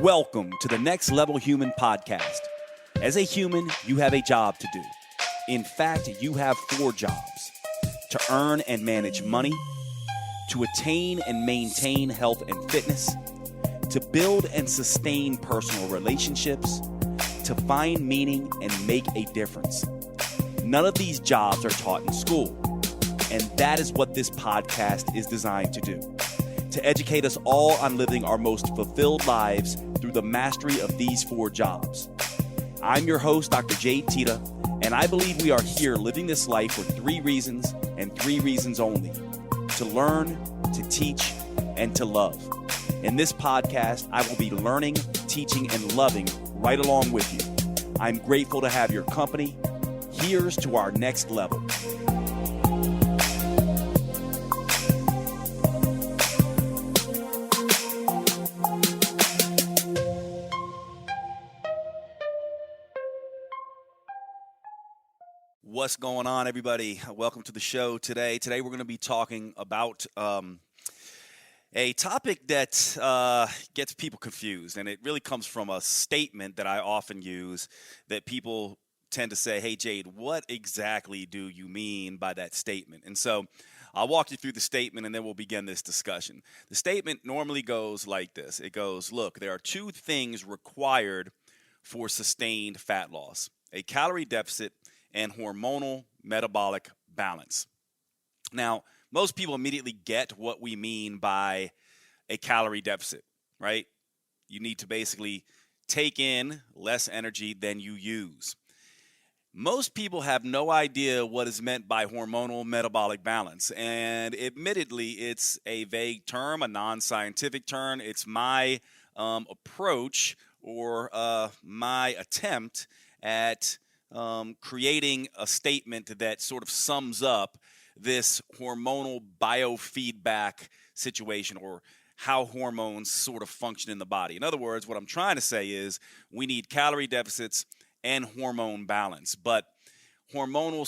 Welcome to the Next Level Human podcast. As a human, you have a job to do. In fact, you have 4 jobs: to earn and manage money, to attain and maintain health and fitness, to build and sustain personal relationships, to find meaning and make a difference. None of these jobs are taught in school, and that is what this podcast is designed to do. To educate us all on living our most fulfilled lives through the mastery of these 4 jobs. I'm your host, Dr. Jade Teta, and I believe we are here living this life for 3 reasons and 3 reasons only: to learn, to teach, and to love. In this podcast, I will be learning, teaching, and loving right along with you. I'm grateful to have your company. Here's to our next level. What's going on, everybody? Welcome to the show today. Today we're going to be talking about a topic that gets people confused, and it really comes from a statement that I often use that people tend to say, "Hey, Jade, what exactly do you mean by that statement?" And so I'll walk you through the statement, and then we'll begin this discussion. The statement normally goes like this. It goes, look, there are 2 things required for sustained fat loss: a calorie deficit and hormonal metabolic balance. Now, most people immediately get what we mean by a calorie deficit, right? You need to basically take in less energy than you use. Most people have no idea what is meant by hormonal metabolic balance, and admittedly, it's a vague term, a non-scientific term. It's my approach or my attempt at creating a statement that sort of sums up this hormonal biofeedback situation, or how hormones sort of function in the body. In other words, what I'm trying to say is we need calorie deficits and hormone balance, but hormonal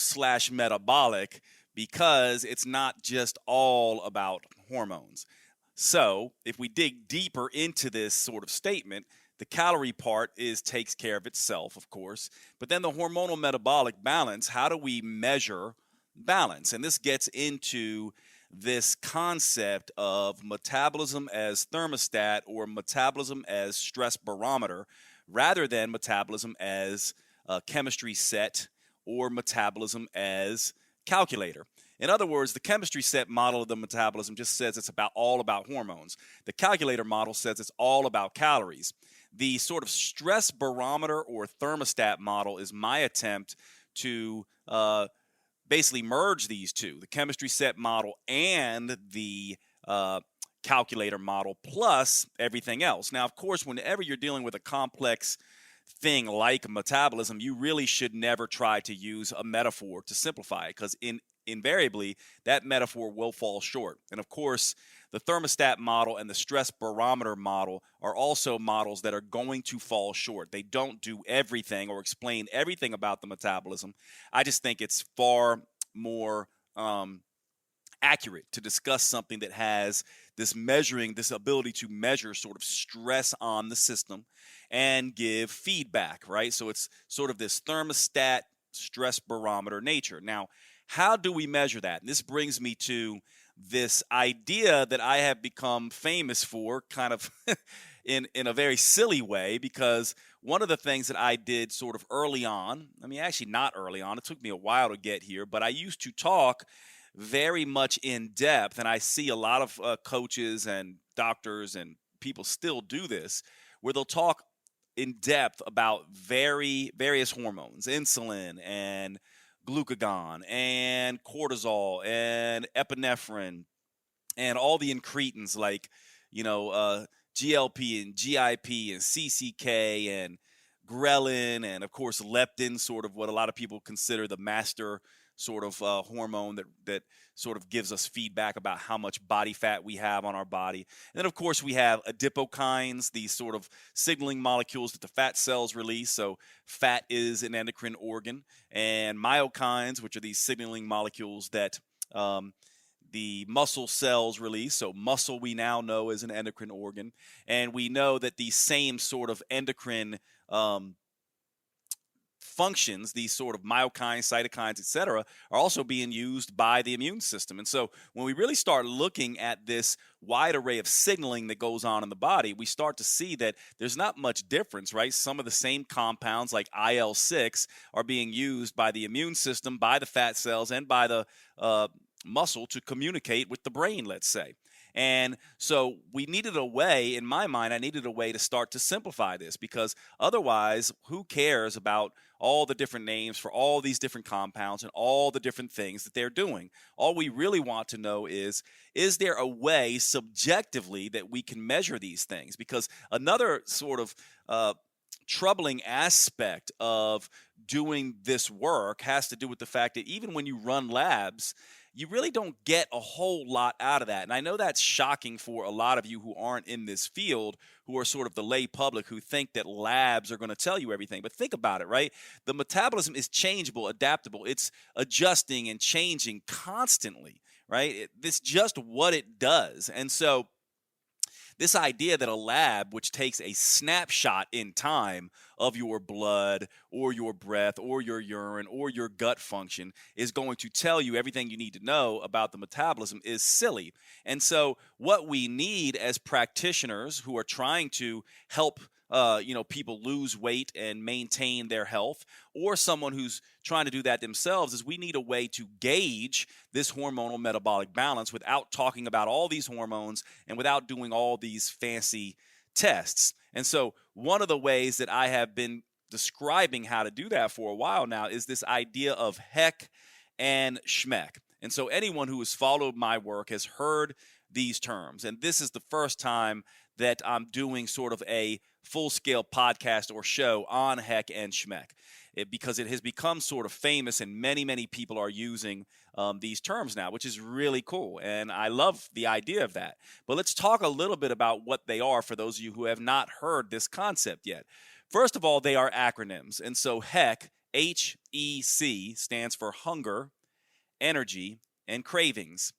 / metabolic, because it's not just all about hormones. So if we dig deeper into this sort of statement, the calorie part takes care of itself, of course. But then the hormonal metabolic balance, how do we measure balance? And this gets into this concept of metabolism as thermostat, or metabolism as stress barometer, rather than metabolism as chemistry set, or metabolism as calculator. In other words, the chemistry set model of the metabolism just says it's all about hormones. The calculator model says it's all about calories. The sort of stress barometer or thermostat model is my attempt to basically merge these 2, the chemistry set model and the calculator model, plus everything else. Now, of course, whenever you're dealing with a complex thing like metabolism, you really should never try to use a metaphor to simplify it, because invariably that metaphor will fall short. And of course, the thermostat model and the stress barometer model are also models that are going to fall short. They don't do everything or explain everything about the metabolism. I just think it's far more accurate to discuss something that has this ability to measure sort of stress on the system and give feedback, right? So it's sort of this thermostat stress barometer nature. Now, how do we measure that? And this brings me to this idea that I have become famous for, kind of in a very silly way, because one of the things that I did sort of early on, actually not early on, it took me a while to get here, but I used to talk very much in depth, and I see a lot of coaches and doctors and people still do this, where they'll talk in depth about various hormones, insulin and glucagon and cortisol and epinephrine and all the incretins like, GLP and GIP and CCK and ghrelin and, of course, leptin, sort of what a lot of people consider the master sort of hormone that sort of gives us feedback about how much body fat we have on our body. And then, of course, we have adipokines, these sort of signaling molecules that the fat cells release. So fat is an endocrine organ. And myokines, which are these signaling molecules that the muscle cells release. So muscle we now know is an endocrine organ, and we know that these same sort of endocrine functions, these sort of myokines, cytokines, etc., are also being used by the immune system. And so when we really start looking at this wide array of signaling that goes on in the body, we start to see that there's not much difference, right? Some of the same compounds like IL-6 are being used by the immune system, by the fat cells, and by the muscle to communicate with the brain, let's say. And so we needed a way, in my mind, I needed a way to start to simplify this, because otherwise, who cares about all the different names for all these different compounds and all the different things that they're doing? All we really want to know is there a way subjectively that we can measure these things? Because another sort of troubling aspect of doing this work has to do with the fact that even when you run labs, you really don't get a whole lot out of that. And I know that's shocking for a lot of you who aren't in this field, who are sort of the lay public, who think that labs are going to tell you everything. But think about it, right? The metabolism is changeable, adaptable. It's adjusting and changing constantly, right? It's just what it does. And so this idea that a lab, which takes a snapshot in time of your blood or your breath or your urine or your gut function, is going to tell you everything you need to know about the metabolism is silly. And so what we need as practitioners who are trying to help people lose weight and maintain their health, or someone who's trying to do that themselves, is we need a way to gauge this hormonal metabolic balance without talking about all these hormones and without doing all these fancy tests. And so one of the ways that I have been describing how to do that for a while now is this idea of HEC and SHMEC. And so anyone who has followed my work has heard these terms. And this is the first time that I'm doing sort of a full-scale podcast or show on HEC and SHMEC, because it has become sort of famous and many, many people are using these terms now, which is really cool. And I love the idea of that. But let's talk a little bit about what they are for those of you who have not heard this concept yet. First of all, they are acronyms. And so HEC, H-E-C, stands for hunger, energy, and cravings.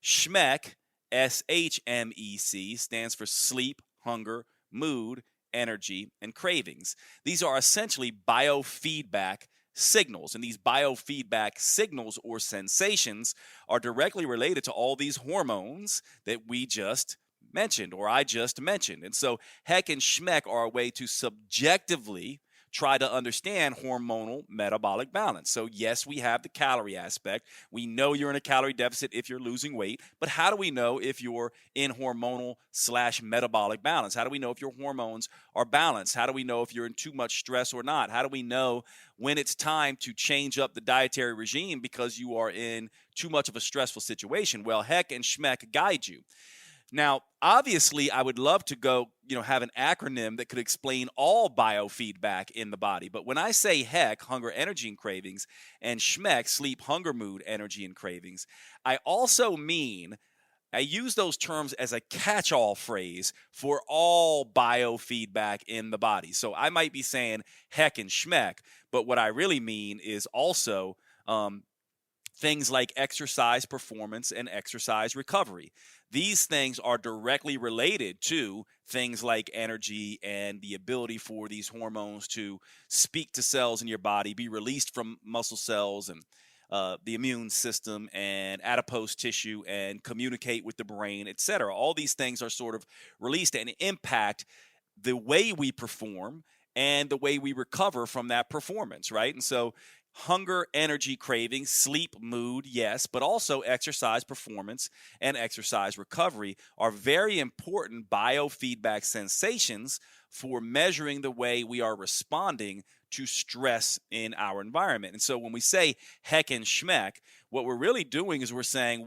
SHMEC, S-H-M-E-C, stands for sleep, hunger, mood, energy, and cravings. These are essentially biofeedback signals, and these biofeedback signals or sensations are directly related to all these hormones that we just mentioned, or I just mentioned. And so HEC and SHMEC are a way to subjectively try to understand hormonal metabolic balance. So yes, we have the calorie aspect. We know you're in a calorie deficit if you're losing weight, but how do we know if you're in hormonal/metabolic balance? How do we know if your hormones are balanced? How do we know if you're in too much stress or not? How do we know when it's time to change up the dietary regime because you are in too much of a stressful situation? Well, HEC and SHMEC guide you. Now, obviously, I would love to go, have an acronym that could explain all biofeedback in the body. But when I say HEC, hunger, energy, and cravings, and SHMEC, sleep, hunger, mood, energy, and cravings, I also mean, I use those terms as a catch-all phrase for all biofeedback in the body. So I might be saying HEC and SHMEC, but what I really mean is also things like exercise performance and exercise recovery. These things are directly related to things like energy and the ability for these hormones to speak to cells in your body, be released from muscle cells and the immune system and adipose tissue and communicate with the brain, etc. All these things are sort of released and impact the way we perform and the way we recover from that performance, right? And so hunger, energy, cravings, sleep, mood, yes, but also exercise performance and exercise recovery are very important biofeedback sensations for measuring the way we are responding to stress in our environment. And so when we say HEC and SHMEC, what we're really doing is we're saying,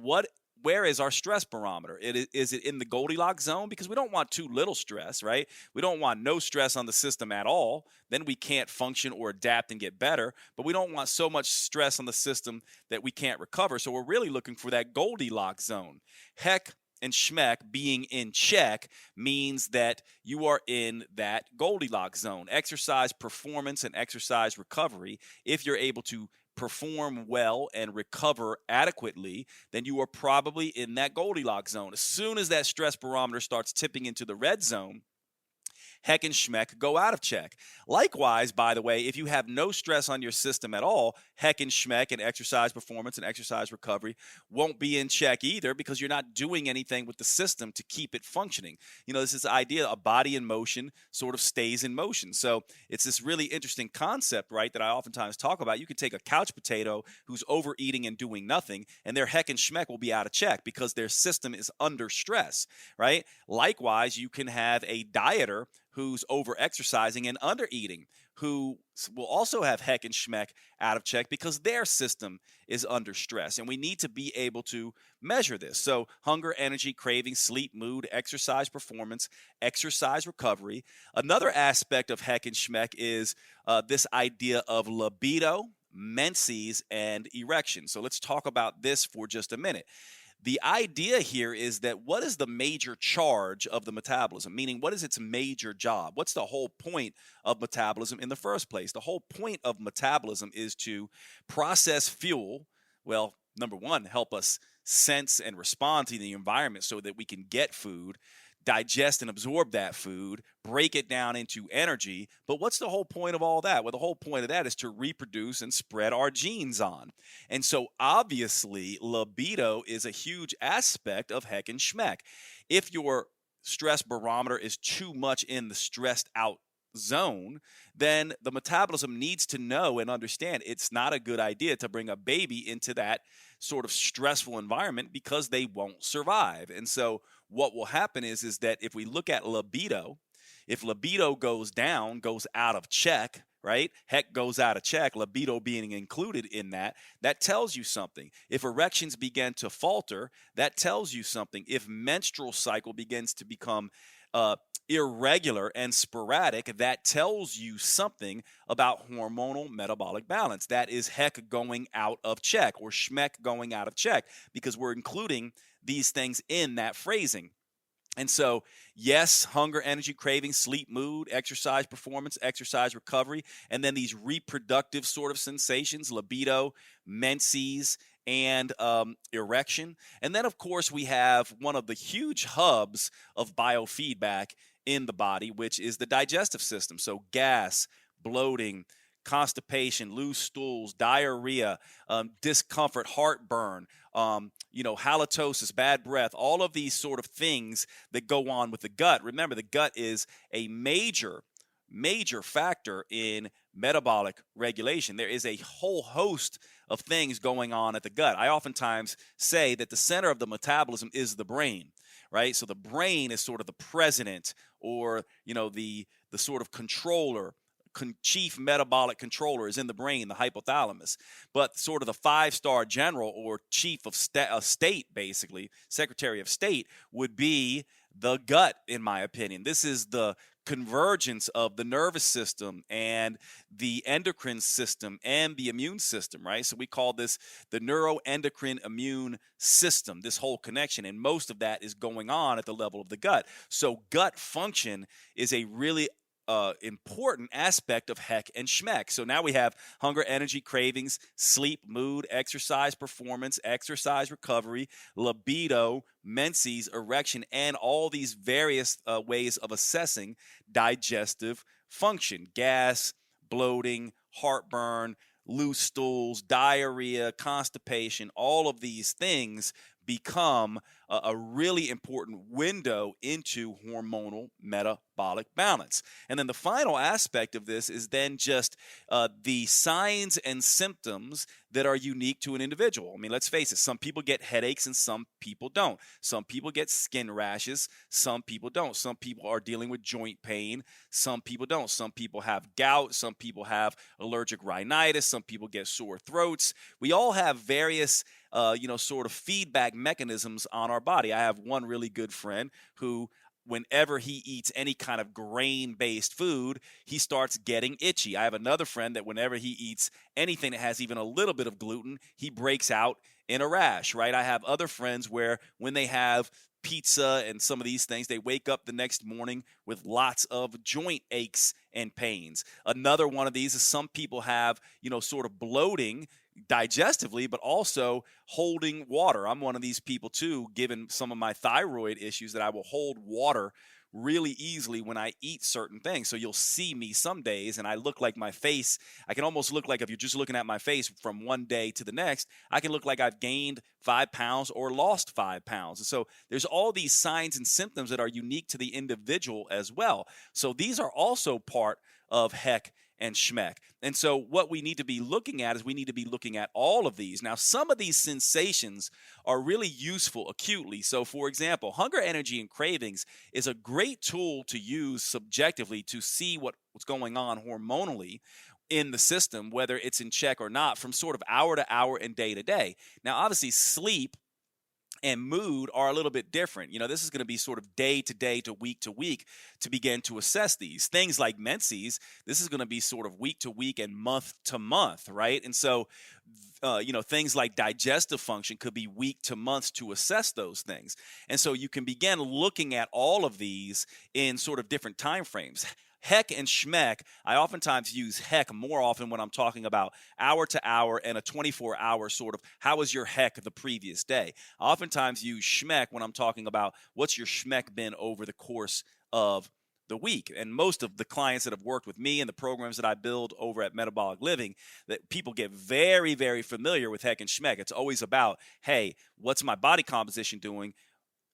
where is our stress barometer? Is it in the Goldilocks zone? Because we don't want too little stress, right? We don't want no stress on the system at all. Then we can't function or adapt and get better. But we don't want so much stress on the system that we can't recover. So we're really looking for that Goldilocks zone. HEC and SHMEC being in check means that you are in that Goldilocks zone. Exercise performance and exercise recovery, if you're able to perform well and recover adequately, then you are probably in that Goldilocks zone. As soon as that stress barometer starts tipping into the red zone, HEC and SHMEC go out of check. Likewise, by the way, if you have no stress on your system at all, HEC and SHMEC and exercise performance and exercise recovery won't be in check either, because you're not doing anything with the system to keep it functioning. This is the idea, a body in motion sort of stays in motion. So it's this really interesting concept, right, that I oftentimes talk about. You could take a couch potato who's overeating and doing nothing, and their HEC and SHMEC will be out of check because their system is under stress, right? Likewise, you can have a dieter who's over-exercising and under-eating, who will also have HEC and SHMEC out of check because their system is under stress. And we need to be able to measure this. So hunger, energy, craving, sleep, mood, exercise performance, exercise recovery. Another aspect of HEC and SHMEC is this idea of libido, menses, and erection. So let's talk about this for just a minute. The idea here is that what is the major charge of the metabolism? Meaning, what is its major job? What's the whole point of metabolism in the first place? The whole point of metabolism is to process fuel. Well, number one, help us sense and respond to the environment so that we can get food, digest and absorb that food, break it down into energy. But what's the whole point of all that? Well, the whole point of that is to reproduce and spread our genes on. And so obviously libido is a huge aspect of HEC and SHMEC. If your stress barometer is too much in the stressed out zone, then the metabolism needs to know and understand it's not a good idea to bring a baby into that sort of stressful environment because they won't survive. And so what will happen is that if we look at libido, if libido goes down, goes out of check, right? HEC goes out of check, libido being included in that, that tells you something. If erections begin to falter, that tells you something. If menstrual cycle begins to become irregular and sporadic, that tells you something about hormonal metabolic balance. That is HEC going out of check or SHMEC going out of check, because we're including these things in that phrasing. And so, yes, hunger, energy, craving, sleep, mood, exercise performance, exercise recovery, and then these reproductive sort of sensations, libido, menses, and erection. And then, of course, we have one of the huge hubs of biofeedback in the body, which is the digestive system. So gas, bloating, constipation, loose stools, diarrhea, discomfort, heartburn, halitosis, bad breath, all of these sort of things that go on with the gut. Remember, the gut is a major factor in metabolic regulation. There is a whole host of things going on at the gut. I oftentimes say that the center of the metabolism is the brain, right? So the brain is sort of the president, or, the sort of controller. Chief metabolic controller is in the brain, the hypothalamus. But sort of the five-star general or chief of state, basically, Secretary of State, would be the gut, in my opinion. This is the convergence of the nervous system and the endocrine system and the immune system, right? So we call this the neuroendocrine immune system, this whole connection. And most of that is going on at the level of the gut. So gut function is a really important aspect of HEC and SHMEC. So now we have hunger, energy, cravings, sleep, mood, exercise performance, exercise recovery, libido, menses, erection, and all these various ways of assessing digestive function: gas, bloating, heartburn, loose stools, diarrhea, constipation. All of these things become a really important window into hormonal metabolic balance. And then the final aspect of this is then just the signs and symptoms that are unique to an individual. I mean, let's face it, some people get headaches and some people don't. Some people get skin rashes, some people don't. Some people are dealing with joint pain, some people don't. Some people have gout, some people have allergic rhinitis, some people get sore throats. We all have various sort of feedback mechanisms on our body. I have one really good friend who, whenever he eats any kind of grain-based food, he starts getting itchy. I have another friend that whenever he eats anything that has even a little bit of gluten, he breaks out in a rash, right? I have other friends where when they have pizza and some of these things, they wake up the next morning with lots of joint aches and pains. Another one of these is some people have, sort of bloating digestively, but also holding water. I'm one of these people too, given some of my thyroid issues, that I will hold water really easily when I eat certain things. So you'll see me some days and I look like my face, I can almost look like, if you're just looking at my face from one day to the next, I can look like I've gained 5 pounds or lost 5 pounds. And so there's all these signs and symptoms that are unique to the individual as well. So these are also part of HEC and SHMEC. And so what we need to be looking at is we need to be looking at all of these. Now, some of these sensations are really useful acutely. So, for example, hunger, energy, and cravings is a great tool to use subjectively to see what's going on hormonally in the system, whether it's in check or not, from sort of hour to hour and day to day. Now, obviously, sleep and mood are a little bit different. This is going to be sort of day to day to week to begin to assess these. Things like menses, this is going to be sort of week to week and month to month, right? And so, things like digestive function could be week to month to assess those things. And so you can begin looking at all of these in sort of different time frames. HEC and SHMEC, I oftentimes use HEC more often when I'm talking about hour to hour and a 24-hour sort of how was your HEC the previous day. I oftentimes use SHMEC when I'm talking about what's your SHMEC been over the course of the week. And most of the clients that have worked with me and the programs that I build over at Metabolic Living, that people get very, very familiar with HEC and SHMEC. It's always about, hey, what's my body composition doing?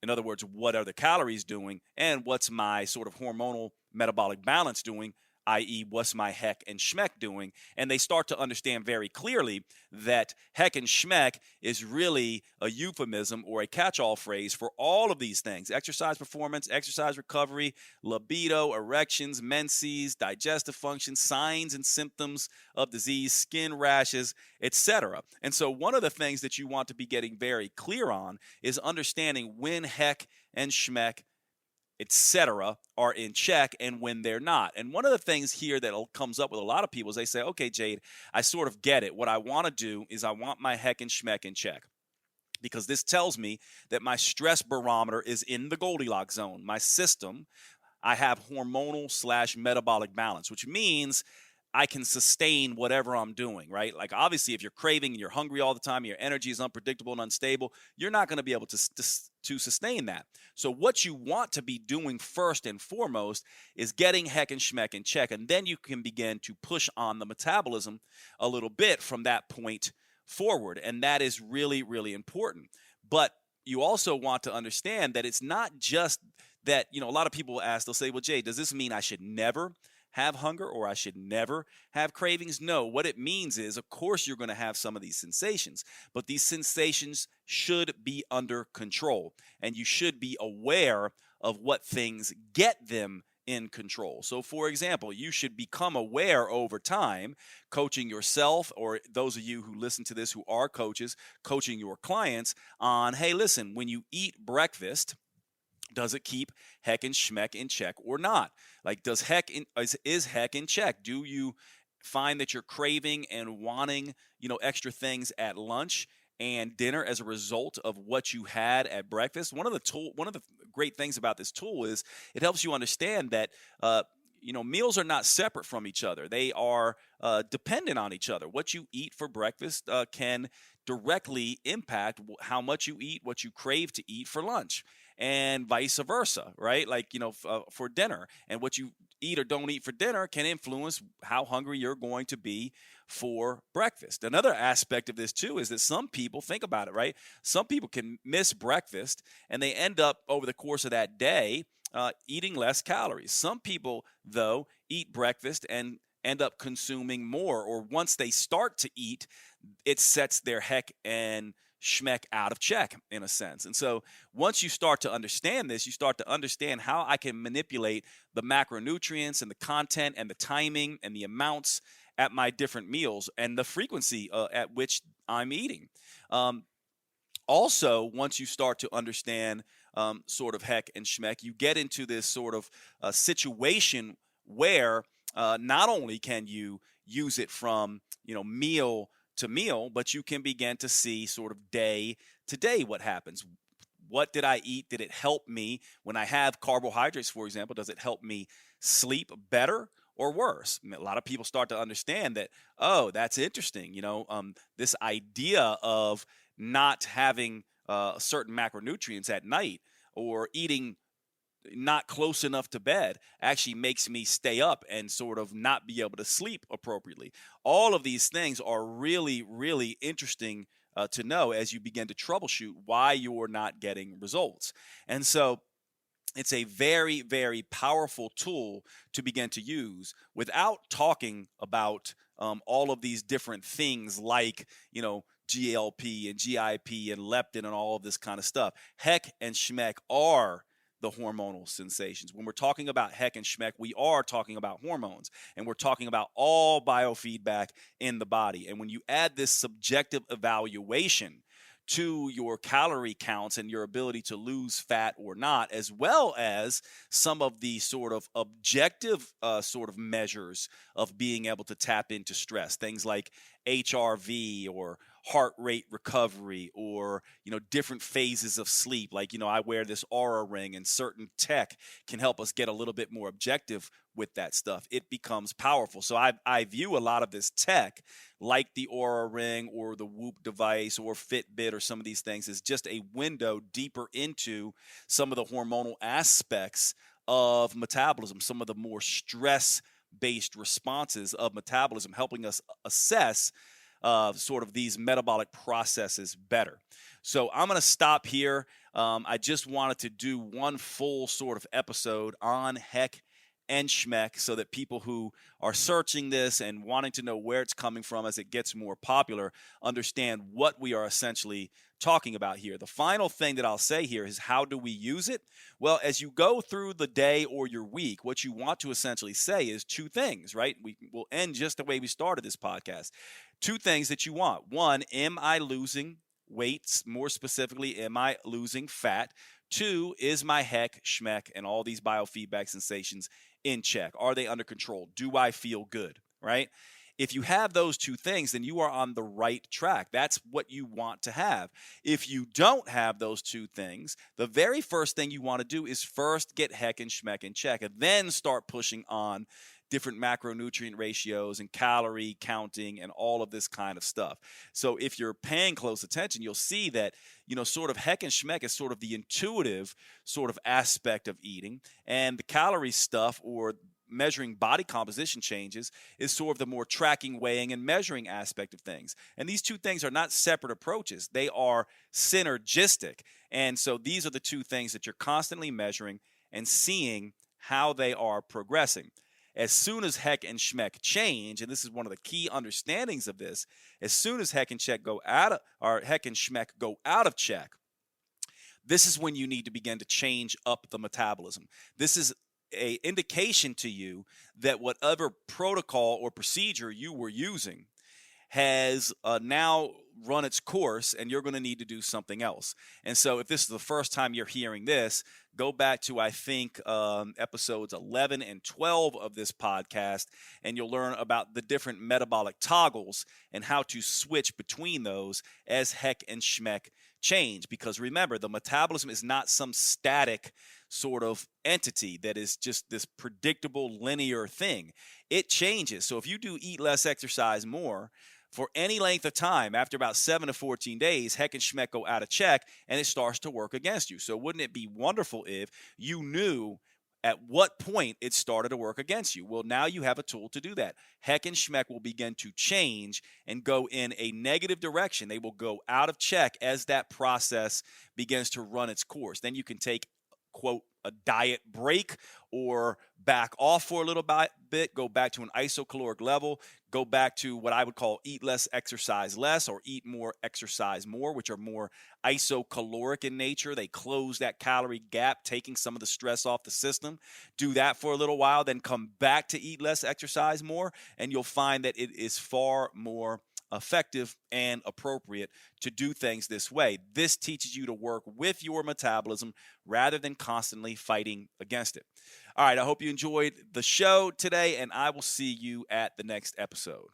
In other words, what are the calories doing? And what's my sort of hormonal metabolic balance doing, i.e. what's my HEC and SHMEC doing? And they start to understand very clearly that HEC and SHMEC is really a euphemism or a catch-all phrase for all of these things: exercise performance, exercise recovery, libido, erections, menses, digestive function, signs and symptoms of disease, skin rashes, etc. And so one of the things that you want to be getting very clear on is understanding when HEC and SHMEC, etc., are in check and when they're not. And one of the things here that comes up with a lot of people is they say, okay, Jade, I sort of get it. What I want to do is I want my HEC and SHMEC in check, because this tells me that my stress barometer is in the Goldilocks zone. My system, I have hormonal / metabolic balance, which means I can sustain whatever I'm doing, right? Like, obviously, if you're craving and you're hungry all the time, your energy is unpredictable and unstable, you're not going to be able to sustain that. So what you want to be doing first and foremost is getting HEC and SHMEC in check, and then you can begin to push on the metabolism a little bit from that point forward, and that is really, really important. But you also want to understand that it's not just that, a lot of people ask, they'll say, well, Jay, does this mean I should never have hunger or I should never have cravings? No, what it means is, of course, you're going to have some of these sensations, but these sensations should be under control, and you should be aware of what things get them in control. So, for example, you should become aware over time, coaching yourself, or those of you who listen to this who are coaches, coaching your clients on, hey, listen, when you eat breakfast, does it keep HEC and SHMEC in check or not? Like, is HEC in check? Do you find that you're craving and wanting, extra things at lunch and dinner as a result of what you had at breakfast? One of the great things about this tool is it helps you understand that meals are not separate from each other. They are dependent on each other. What you eat for breakfast can directly impact how much you eat, what you crave to eat for lunch, and vice versa, right? Like, for dinner, and what you eat or don't eat for dinner can influence how hungry you're going to be for breakfast. Another aspect of this too is that some people, think about it, right? Some people can miss breakfast and they end up over the course of that day eating less calories. Some people, though, eat breakfast and end up consuming more, or once they start to eat, it sets their HEC and SHMEC out of check, in a sense. And so once you start to understand this, you start to understand how I can manipulate the macronutrients and the content and the timing and the amounts at my different meals and the frequency at which I'm eating. Also, once you start to understand sort of HEC and SHMEC, you get into this sort of situation where not only can you use it from, meal to meal, but you can begin to see sort of day to day what happens. What did I eat? Did it help me when I have carbohydrates, for example? Does it help me sleep better or worse? I mean, a lot of people start to understand that, oh, that's interesting. This idea of not having certain macronutrients at night or eating not close enough to bed actually makes me stay up and sort of not be able to sleep appropriately. All of these things are really, really interesting to know as you begin to troubleshoot why you're not getting results. And so it's a very, very powerful tool to begin to use without talking about all of these different things like, GLP and GIP and leptin and all of this kind of stuff. HEC and SHMEC are the hormonal sensations. When we're talking about HEC and SHMEC, we are talking about hormones, and we're talking about all biofeedback in the body. And when you add this subjective evaluation to your calorie counts and your ability to lose fat or not, as well as some of the sort of objective sort of measures of being able to tap into stress, things like HRV or heart rate recovery or, different phases of sleep. Like, I wear this Aura ring, and certain tech can help us get a little bit more objective with that stuff. It becomes powerful. So I view a lot of this tech, like the Aura ring or the Whoop device or Fitbit or some of these things, as just a window deeper into some of the hormonal aspects of metabolism, some of the more stress-based responses of metabolism, helping us assess sort of these metabolic processes better. So I'm going to stop here. I just wanted to do one full sort of episode on HEC and SHMEC so that people who are searching this and wanting to know where it's coming from as it gets more popular understand what we are essentially talking about here. The final thing that I'll say here is, how do we use it? Well, as you go through the day or your week, what you want to essentially say is two things, right? We will end just the way we started this podcast. Two things that you want. One, am I losing weight? More specifically, am I losing fat? Two, is my HEC, SHMEC, and all these biofeedback sensations in check? Are they under control? Do I feel good, right? If you have those two things, then you are on the right track. That's what you want to have. If you don't have those two things, the very first thing you want to do is first get HEC and SHMEC in check, and then start pushing on different macronutrient ratios and calorie counting and all of this kind of stuff. So if you're paying close attention, you'll see that, sort of HEC and SHMEC is sort of the intuitive sort of aspect of eating, and the calorie stuff or measuring body composition changes is sort of the more tracking, weighing, and measuring aspect of things. And these two things are not separate approaches. They are synergistic. And so these are the two things that you're constantly measuring and seeing how they are progressing. As soon as HEC and SHMEC change, and this is one of the key understandings of this, as soon as HEC and SHMEC go out of check, this is when you need to begin to change up the metabolism. This is an indication to you that whatever protocol or procedure you were using has now run its course, and you're going to need to do something else. And so if this is the first time you're hearing this, go back to, I think, episodes 11 and 12 of this podcast, and you'll learn about the different metabolic toggles and how to switch between those as HEC and SHMEC change. Because remember, the metabolism is not some static sort of entity that is just this predictable linear thing. It changes. So if you do eat less, exercise more, for any length of time, after about 7 to 14 days, HEC and SHMEC go out of check, and it starts to work against you. So wouldn't it be wonderful if you knew at what point it started to work against you? Well, now you have a tool to do that. HEC and SHMEC will begin to change and go in a negative direction. They will go out of check as that process begins to run its course. Then you can take, quote, a diet break or back off for a little bit, go back to an isocaloric level, go back to what I would call eat less, exercise less, or eat more, exercise more, which are more isocaloric in nature. They close that calorie gap, taking some of the stress off the system. Do that for a little while, then come back to eat less, exercise more, and you'll find that it is far more effective and appropriate to do things this way. This teaches you to work with your metabolism rather than constantly fighting against it. All right, I hope you enjoyed the show today, and I will see you at the next episode.